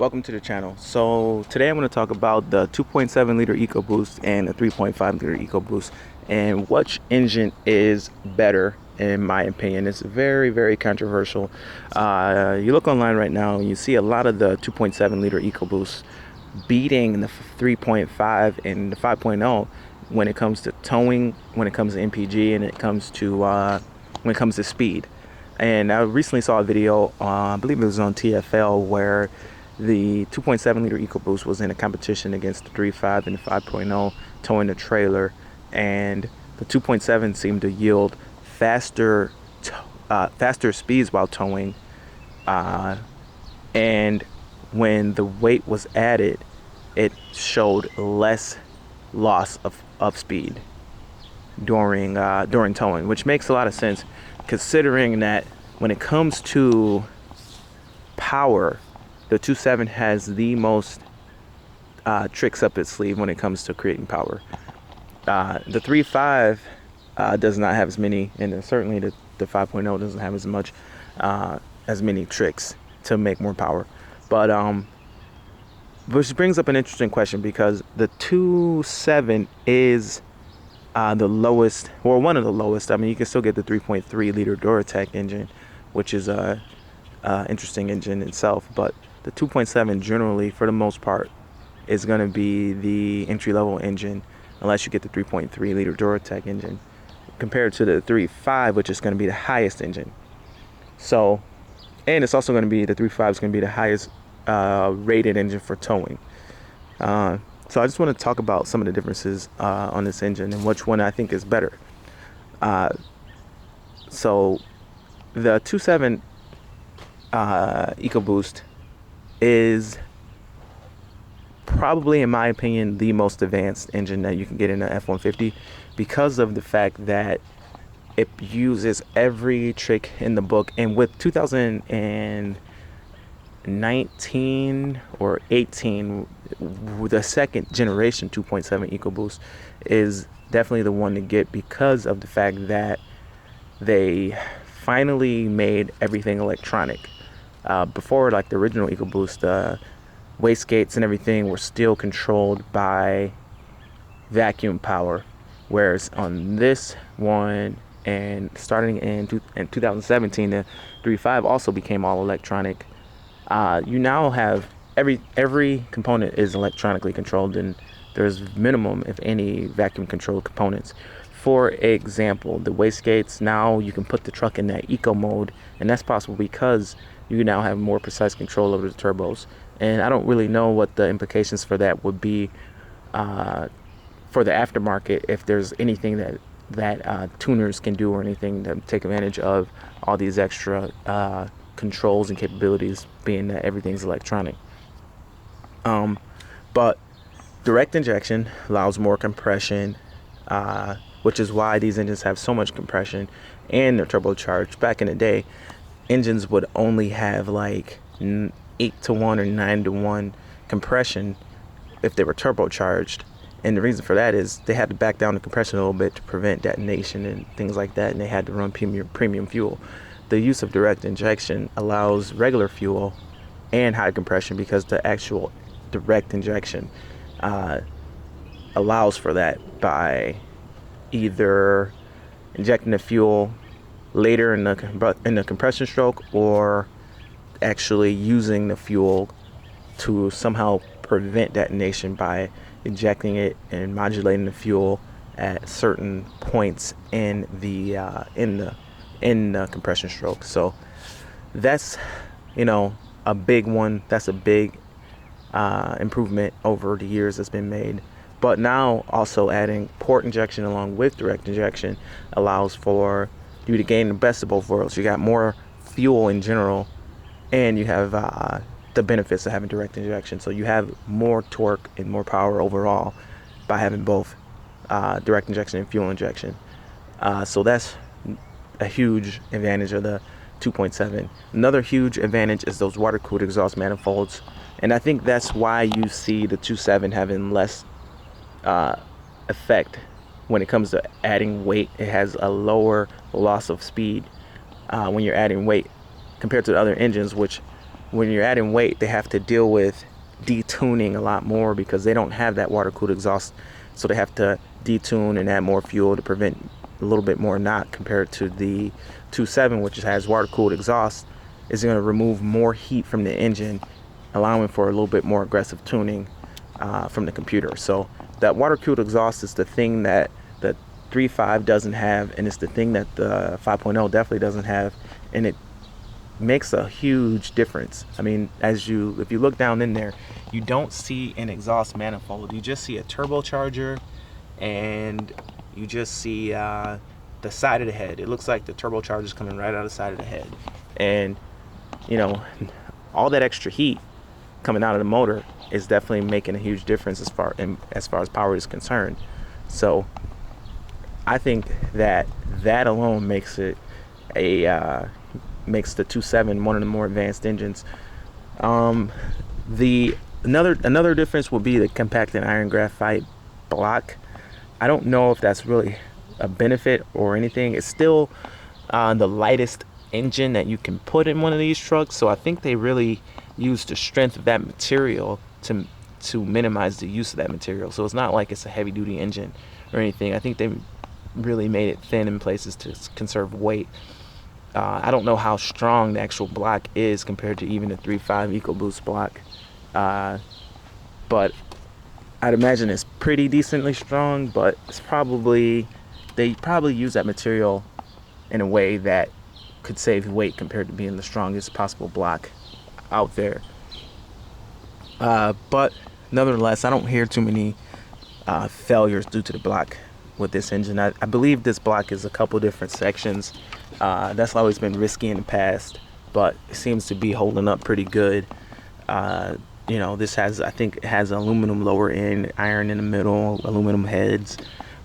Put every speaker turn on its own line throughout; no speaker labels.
Welcome to the channel. So today I'm going to talk about the 2.7 liter EcoBoost and the 3.5 liter EcoBoost and which engine is better in my opinion. It's very controversial. You look online right now and you see a lot of the 2.7 liter EcoBoost beating the 3.5 and the 5.0 when it comes to towing, when it comes to MPG, and when it comes to speed. And I recently saw a video, I believe it was on TFL, where the 2.7 liter EcoBoost was in a competition against the 3.5 and the 5.0 towing the trailer, and the 2.7 seemed to yield faster speeds while towing, and when the weight was added, it showed less loss of speed during towing, which makes a lot of sense considering that when it comes to power, the 2.7 has the most tricks up its sleeve when it comes to creating power. The 3.5 does not have as many, and certainly the 5.0 doesn't have as many tricks to make more power. But which brings up an interesting question, because the 2.7 is the lowest, or one of the lowest. I mean, you can still get the 3.3 liter Duratec engine, which is a interesting engine itself, but the 2.7 generally, for the most part, is going to be the entry-level engine, unless you get the 3.3 liter Duratec engine, compared to the 3.5, which is going to be the highest engine. So, and it's also going to be, the 3.5 is going to be the highest rated engine for towing. So I just want to talk about some of the differences on this engine and which one I think is better. So the 2.7 EcoBoost is probably, in my opinion, the most advanced engine that you can get in an F-150, because of the fact that it uses every trick in the book. And with 2019 or 18, the second generation 2.7 EcoBoost is definitely the one to get, because of the fact that they finally made everything electronic. Before, like the original EcoBoost, wastegates and everything were still controlled by vacuum power, whereas on this one, and starting in 2017, the 3.5 also became all electronic. You now have every component is electronically controlled, and there's minimum, if any, vacuum controlled components. For example, the wastegates, now you can put the truck in that eco mode, and that's possible because you now have more precise control over the turbos. And I don't really know what the implications for that would be for the aftermarket, if there's anything that tuners can do or anything to take advantage of all these extra controls and capabilities, being that everything's electronic. But direct injection allows more compression, which is why these engines have so much compression, and they're turbocharged. Back in the day, engines would only have like 8-to-1 or 9-to-1 compression if they were turbocharged, and the reason for that is they had to back down the compression a little bit to prevent detonation and things like that, and they had to run premium fuel. The use of direct injection allows regular fuel and high compression, because the actual direct injection allows for that by either injecting the fuel later in the compression stroke, or actually using the fuel to somehow prevent detonation by injecting it and modulating the fuel at certain points in the compression stroke. So that's, a big one. That's a big improvement over the years that's been made. But now also adding port injection along with direct injection allows for you to gain the best of both worlds. You got more fuel in general, and you have the benefits of having direct injection. So you have more torque and more power overall by having both direct injection and fuel injection. So that's a huge advantage of the 2.7. Another huge advantage is those water-cooled exhaust manifolds, and I think that's why you see the 2.7 having less effect when it comes to adding weight. It has a lower loss of speed when you're adding weight compared to the other engines, which when you're adding weight, they have to deal with detuning a lot more because they don't have that water-cooled exhaust. So they have to detune and add more fuel to prevent a little bit more knock compared to the 2.7, which has water-cooled exhaust, is going to remove more heat from the engine, allowing for a little bit more aggressive tuning from the computer. So that water-cooled exhaust is the thing that the 3.5 doesn't have, and it's the thing that the 5.0 definitely doesn't have, and it makes a huge difference. I mean, if you look down in there, you don't see an exhaust manifold. You just see a turbocharger, and you just see the side of the head. It looks like the turbocharger is coming right out of the side of the head, and you know, all that extra heat coming out of the motor is definitely making a huge difference as far as power is concerned. So I think that alone makes it makes the 2.7 one of the more advanced engines. Another difference would be the compacted iron graphite block. I don't know if that's really a benefit or anything. It's still the lightest engine that you can put in one of these trucks, so I think they really use the strength of that material to minimize the use of that material. So it's not like it's a heavy duty engine or anything. I think they really made it thin in places to conserve weight. I don't know how strong the actual block is compared to even the 3.5 EcoBoost block, but I'd imagine it's pretty decently strong, but they probably use that material in a way that could save weight compared to being the strongest possible block out there. But nevertheless, I don't hear too many failures due to the block with this engine. I believe this block is a couple different sections. That's always been risky in the past, but it seems to be holding up pretty good. You know, this I think it has aluminum lower end, iron in the middle, aluminum heads,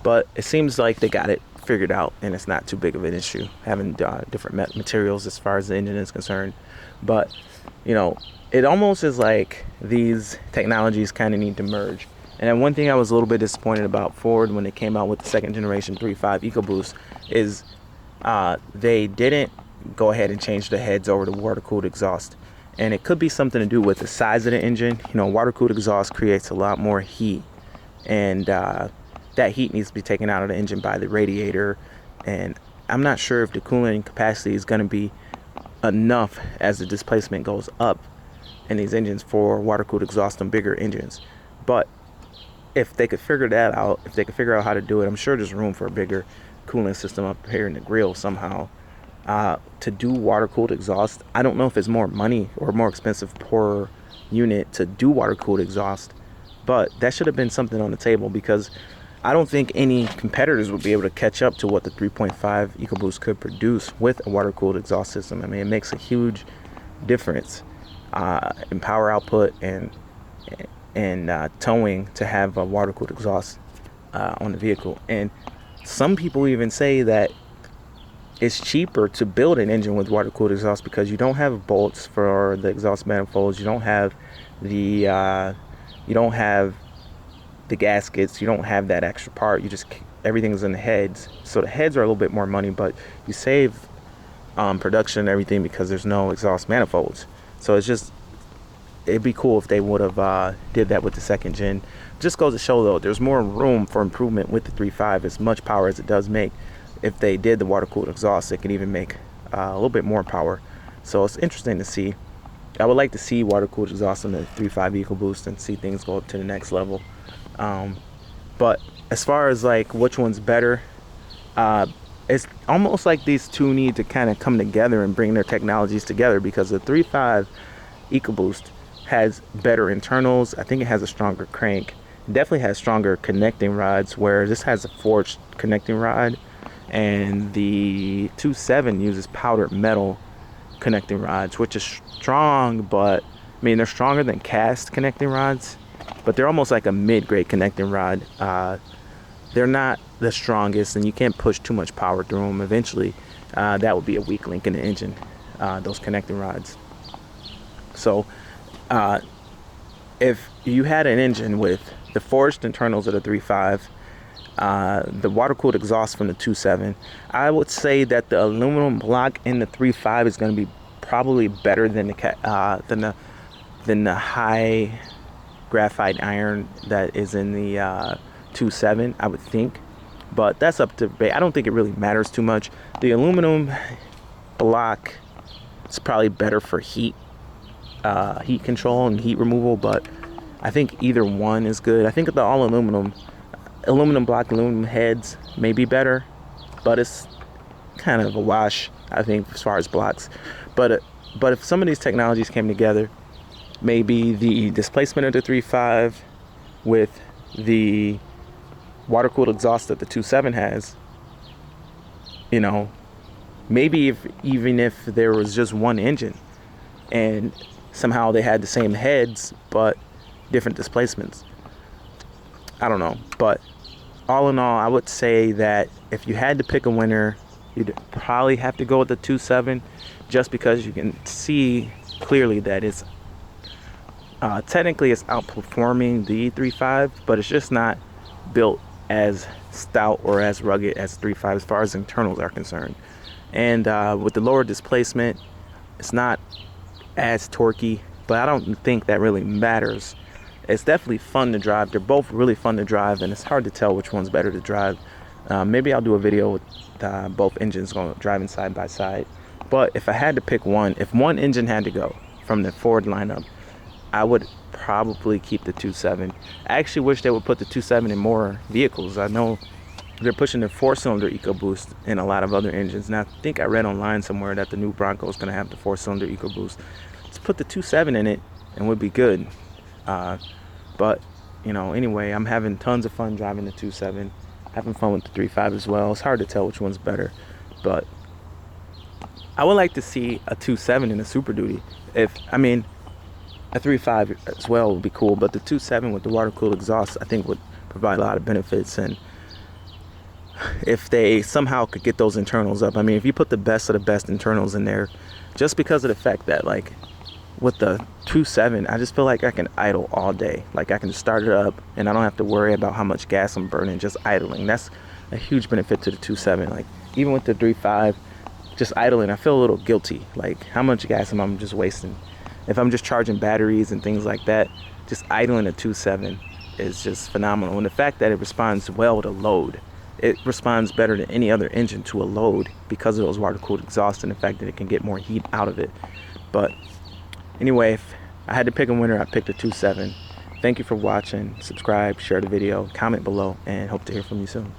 but it seems like they got it figured out and it's not too big of an issue having different materials as far as the engine is concerned. But you know, it almost is like these technologies kind of need to merge. And then one thing I was a little bit disappointed about Ford when they came out with the second generation 3.5 EcoBoost is they didn't go ahead and change the heads over to water-cooled exhaust. And it could be something to do with the size of the engine. You know, water-cooled exhaust creates a lot more heat, and that heat needs to be taken out of the engine by the radiator. And I'm not sure if the cooling capacity is going to be enough as the displacement goes up in these engines for water-cooled exhaust on bigger engines. But if they could figure that out, if they could figure out how to do it, I'm sure there's room for a bigger cooling system up here in the grill somehow to do water-cooled exhaust. I don't know if it's more money or more expensive per unit to do water-cooled exhaust, but that should have been something on the table, because I don't think any competitors would be able to catch up to what the 3.5 EcoBoost could produce with a water-cooled exhaust system. I mean, it makes a huge difference in power output and towing to have a water-cooled exhaust on the vehicle. And some people even say that it's cheaper to build an engine with water-cooled exhaust because you don't have bolts for the exhaust manifolds, you don't have the gaskets, you don't have that extra part. Everything's in the heads. So the heads are a little bit more money, but you save production and everything because there's no exhaust manifolds. So it'd be cool if they would have did that with the second gen. Just goes to show though, there's more room for improvement with the 3.5. As much power as it does make, if they did the water-cooled exhaust, it could even make a little bit more power. So it's interesting to see. I would like to see water-cooled exhaust on the 3.5 EcoBoost and see things go up to the next level. But as far as like which one's better, it's almost like these two need to kind of come together and bring their technologies together, because the 3.5 EcoBoost has better internals. I think it has a stronger crank. It definitely has stronger connecting rods, where this has a forged connecting rod, and the 2.7 uses powdered metal connecting rods, which is strong, but I mean, they're stronger than cast connecting rods, but they're almost like a mid-grade connecting rod. They're not the strongest, and you can't push too much power through them. Eventually that would be a weak link in the engine, those connecting rods. So if you had an engine with the forged internals of the 3.5, the water-cooled exhaust from the 2.7, I would say that the aluminum block in the 3.5 is going to be probably better than the high graphite iron that is in the 2.7, I would think. But that's up to debate. I don't think it really matters too much. The aluminum block is probably better for heat control and heat removal, but I think either one is good. I think the all aluminum block, aluminum heads may be better, but it's kind of a wash, I think, as far as blocks. But if some of these technologies came together, maybe the displacement of the 3.5 with the water-cooled exhaust that the 2.7 has, you know, maybe even if there was just one engine and somehow they had the same heads but different displacements, I don't know. But all in all, I would say that if you had to pick a winner, you'd probably have to go with the 2.7, just because you can see clearly that it's technically it's outperforming the 3.5, but it's just not built as stout or as rugged as 3.5 as far as internals are concerned. And with the lower displacement, it's not as torquey, but I don't think that really matters. It's definitely fun to drive. They're both really fun to drive, and it's hard to tell which one's better to drive. Maybe I'll do a video with both engines driving side by side. But if I had to pick one, if one engine had to go from the Ford lineup, I would probably keep the 2.7. I actually wish they would put the 2.7 in more vehicles. I know they're pushing the 4-cylinder EcoBoost in a lot of other engines, and I think I read online somewhere that the new Bronco is going to have the 4-cylinder EcoBoost. Let's put the 2.7 in it and we'd be good. But you know, anyway, I'm having tons of fun driving the 2.7, having fun with the 3.5 as well. It's hard to tell which one's better, but I would like to see a 2.7 in a Super Duty. A 3.5 as well would be cool, but the 2.7 with the water-cooled exhaust, I think, would provide a lot of benefits. And if they somehow could get those internals up, I mean, if you put the best of the best internals in there, just because of the fact that, like, with the 2.7, I just feel like I can idle all day. Like, I can start it up and I don't have to worry about how much gas I'm burning just idling. That's a huge benefit to the 2.7. Like, even with the 3.5, just idling, I feel a little guilty. Like, how much gas am I just wasting? If I'm just charging batteries and things like that, just idling a 2.7 is just phenomenal. And the fact that it responds well to load, it responds better than any other engine to a load because of those water-cooled exhausts and the fact that it can get more heat out of it. But anyway, if I had to pick a winner, I'd pick the 2.7. Thank you for watching. Subscribe, share the video, comment below, and hope to hear from you soon.